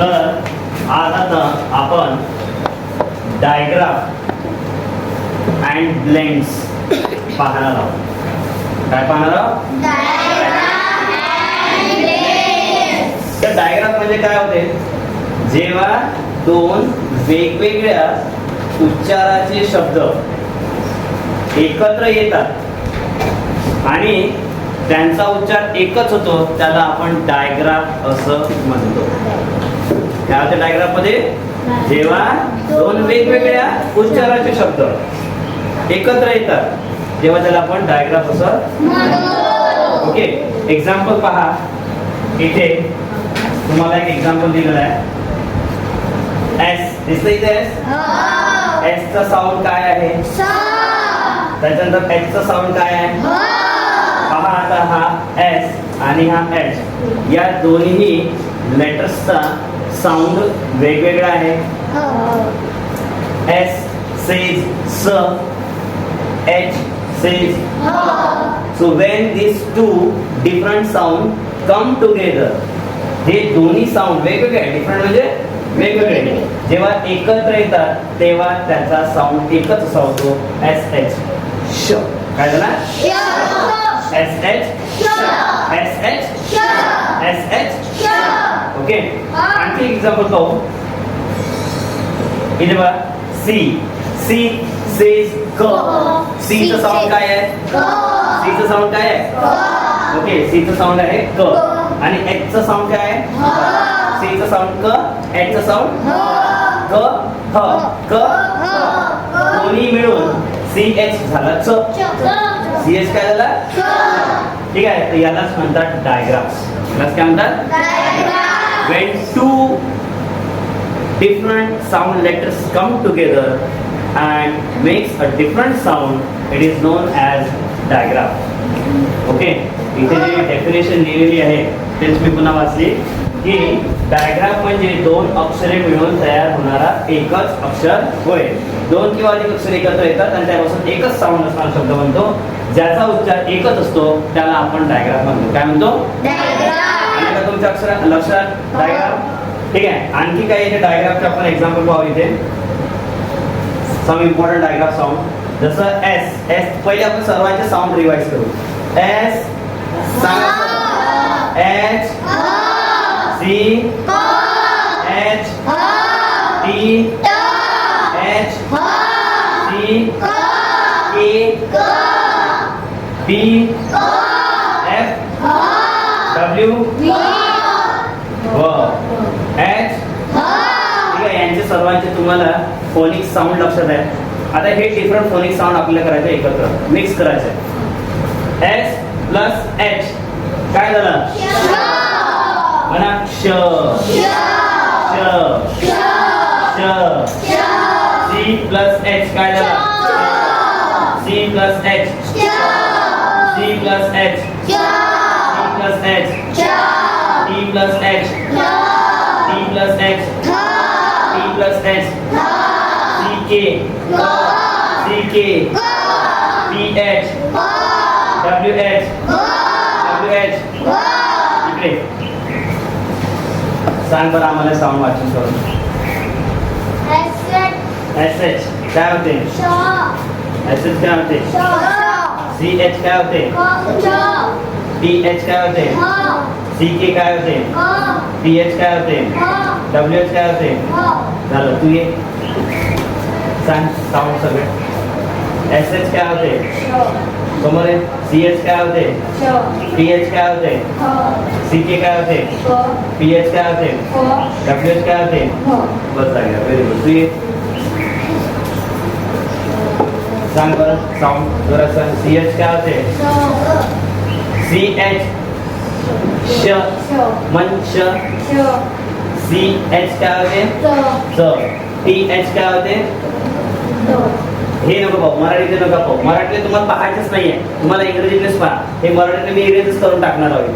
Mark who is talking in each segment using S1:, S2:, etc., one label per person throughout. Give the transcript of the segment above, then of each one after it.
S1: तर आज आता आपण डायग्राफ अँड ब्लेंड्स पाहणार आहोत. काय पाहणार आहोत? तर डायग्राफ म्हणजे काय होते? जेव्हा दोन वेगवेगळ्या उच्चाराचे शब्द एकत्र येतात आणि त्यांचा उच्चार एकच होतो, त्याला आपण डायग्राफ असं म्हणतो. काय होते डायग्राफ मध्ये? जेव्हा दोन वेगवेगळ्या उच्चाराचे शब्द एकत्र येतात तेव्हा त्याला आपण डायग्राफ असं म्हणतो. ओके, एक्झाम्पल पहा. इथे तुम्हाला एक एक्झाम्पल दिलेलं आहे. एस दिसतंय इथे. एस चा साऊंड काय आहे? त्याच्यानंतर एच चा साऊंड काय आहे? पहा आता हा एस आणि हा एच या दोन्ही लेटर्सचा साऊंड वेगवेगळा आहे. एस सेज स, एच सेज ह. So when these two different sound come together, हे दोन्ही साऊंड वेगवेगळे डिफरंट म्हणजे वेगवेगळे जेव्हा एकत्र येतात तेव्हा त्याचा साऊंड एकच असा होतो. एस एच श. काय झाला? S H S H S H. Okay, आणखी एक्झाम्पल पाहू. इथे बघा सी. सी सेज क. सी चा साऊंड काय आहे? सी चा साऊंड काय आहे? ओके, सी चा साऊंड आहे क. आणि एच चा साऊंड काय आहे? सी चा साऊंड क, एच चा साऊंड क ह. क दोन्ही मिळून सी एच झाला च. सी एच काय झाला? ठीक आहे, तर यालाच म्हणतात डायग्राफ्स. यालाच काय म्हणतात? When two different sound letters come together and makes a different sound, it is known as digraph. Okay, इथे जी डेफिनेशन दिलेली आहे तेच मी पुन्हा वाचली की डायग्राफ म्हणजे दोन अक्षरे मिळून तयार होणारा एकच अक्षर होय. दोन किंवा अधिक अक्षरे एकत्र येतात आणि त्यापासून एकच साऊंड असणारा शब्द बनतो. ज्याचा उच्चार एकच असतो त्याला आपण डायग्राफ म्हणतो. काय म्हणतो? आणि का तुमच्या अक्षर लक्षात डायग्राफ? ठीक आहे, आणखी काही इथे डायग्राफचे आपण एक्झाम्पल पाहू. इथे सम इम्पॉर्टंट डायग्राफ साऊंड जसं एस. एस पहिले आपण सर्वांचे साऊंड रिवाइज करू. S H C H T H C K P F W व एच. ठीक आहे, यांचे सर्वांचे तुम्हाला फोनिक साऊंड लक्षात आहे. आता हे डिफरंट फोनिक साऊंड आपल्याला करायचं एकत्र मिक्स करायचं. एस प्लस एच काय झालं? म्हणा श श श. सी प्लस एच काय झालं? C plus H C plus H C plus H T plus H T plus H T plus H C K P H W H W H. इकडे सांग बरं आम्हाला साऊंड वाचून करून. एस एच काय होते? एस एच काय होते? सी एच काय होते? टी एच काय होते? सी के काय होते? पी एच काय होते? डब्ल्यू एच काय होते? झालं, तू ये सांग साऊंड सगळे. एस एच काय होते? समोर आहे. सी एच काय होते? टी एच काय होते? सी के काय होते? पी एच काय होते? डब्ल्यू एच काय होते? बस झालं, व्हेरी गुड. तू ये सांग बरं साऊंड जोरात सांग. सी एच काय होते? सी एच श मन श. सी एच काय होते? च. टी एच काय होते? हे नको पाहू, मराठीचे नका पाहू. मराठीला तुम्हाला पाहायचंच नाहीये, तुम्हाला इंग्रजीतलेच पहा. हे मराठीतले मी इंग्रजीच करून टाकणार आहोत.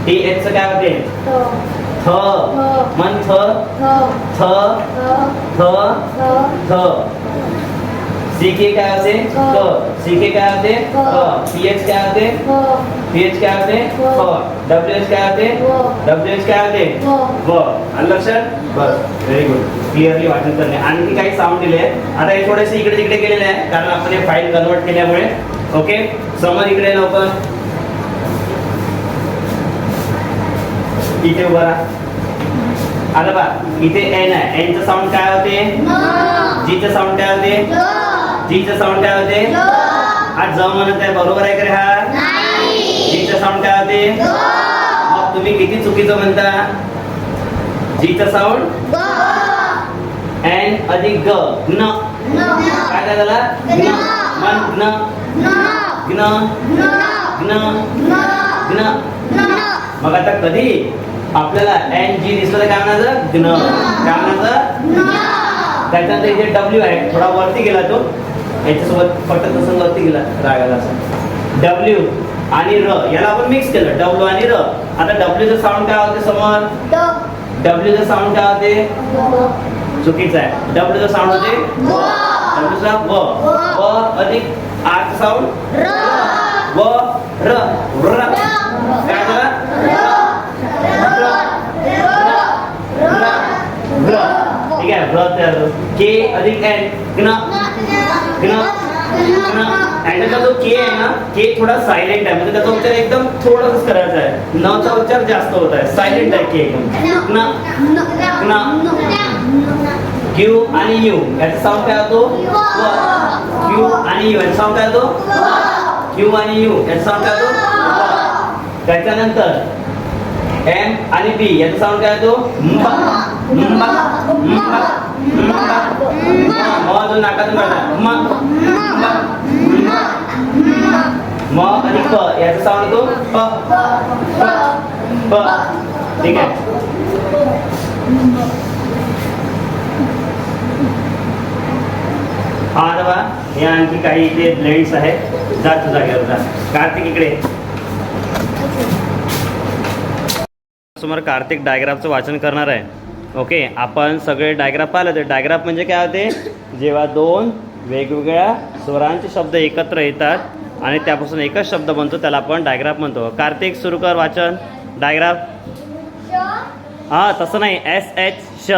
S1: टी एच च काय होते? थ मन थ थ थ थ. सी के काय होते क, सी के काय होते क, पी एच काय होते पी एच काय होते फ, डब्ल्यू एच काय होते डब्ल्यू एच काय होते व. आलं लक्षात? बस, व्हेरी गुड. क्लिअरली वाचन करणे. आणखी काही साऊंड दिले आता हे थोडेसे इकडे तिकडे केलेले आहे कारण आपण हे फाईल कन्वर्ट केल्यामुळे. ओके, समोर इकडे लवकर इथे उभा राहा. आलं बा, इथे एन आहे, एनचं साऊंड काय होते जीचं साऊंड काय होते जीचं साऊंड काय होते हा ज म्हणत आहे, बरोबर आहे का रे? हा जीचं साऊंड काय होते मग तुम्ही किती चुकीचं म्हणता? जीचं साऊंड एन अधिक ग न काय झाला मन न ग्न ग्न ग्न. मग आता कधी आपल्याला एन जी दिसलं तर काय म्हणायचं ग्न, काय म्हणायचं. त्याच्यानंतर इथे डब्ल्यू आहे, थोडा वरती गेला तो, याच्यासोबत फक्त तसं वरती गेला रागाला असं. डब्ल्यू आणि र याला आपण मिक्स केलं, डब्ल्यू आणि र. आता डब्ल्यूचं साऊंड काय होते समोर? डब्ल्यूचं साऊंड काय होते? चुकीचं आहे. डब्ल्यूचं साऊंड होते डब्ल्यूचा व अधिक आरचं साऊंड व र र. काय झाला? ठीक आहे, व्र तयार होतो. के अधिक एन ग्न ग्न ग्न. अँडचा जो के आहे ना, के थोडा सायलेंट आहे, म्हणजे त्याचा उच्चार एकदम थोडासाच करायचा आहे. न चा उच्चार जास्त होत आहे, सायलेंट आहे के एकदम. ग्न ग्न. क्यू आणि यू याचा साऊंड काय होतो? क्यू आणि यू याचा साऊंड काय होतो? क्यू आणि यू याचा साऊंड काय होतो? त्याच्यानंतर एम आणि बी याचा साऊंड काय होतो? जो नाकातून काढतात म आणि प याचा साऊंड होतो प प. ठीक आहे. हा बघा, हे आणखी काही इथे ब्लेंड्स आहेत. जातो जागेवर जा. कार्तिक इकडे समोर कार्तिक डायग्राफचं वाचन करणार आहे. ओके, आपण सगळे डायग्राफ पाहिलं. तर डायग्राफ म्हणजे काय होते? जेव्हा दोन वेगवेगळ्या स्वरांचे शब्द एकत्र येतात आणि त्यापासून एकच शब्द बनतो त्याला आपण डायग्राफ म्हणतो. कार्तिक सुरू कर वाचन. डायग्राफ. हा तसं नाही, एस एच श.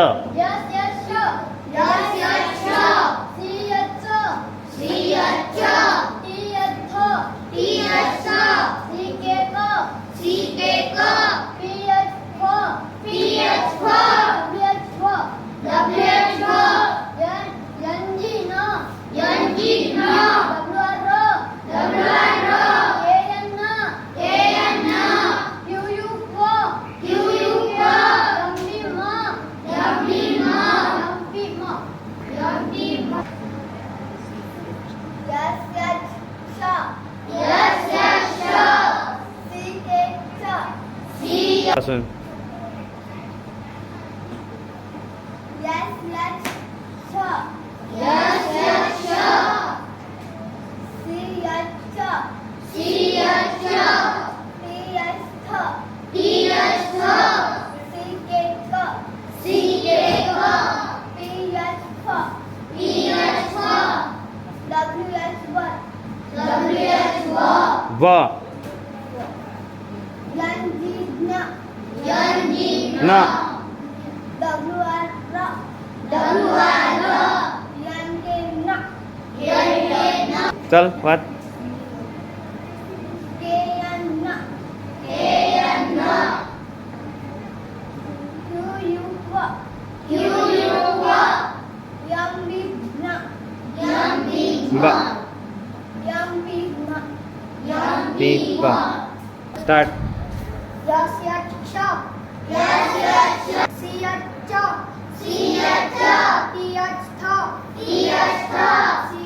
S1: पासून व न चल वाच. स्टार्ट.
S2: C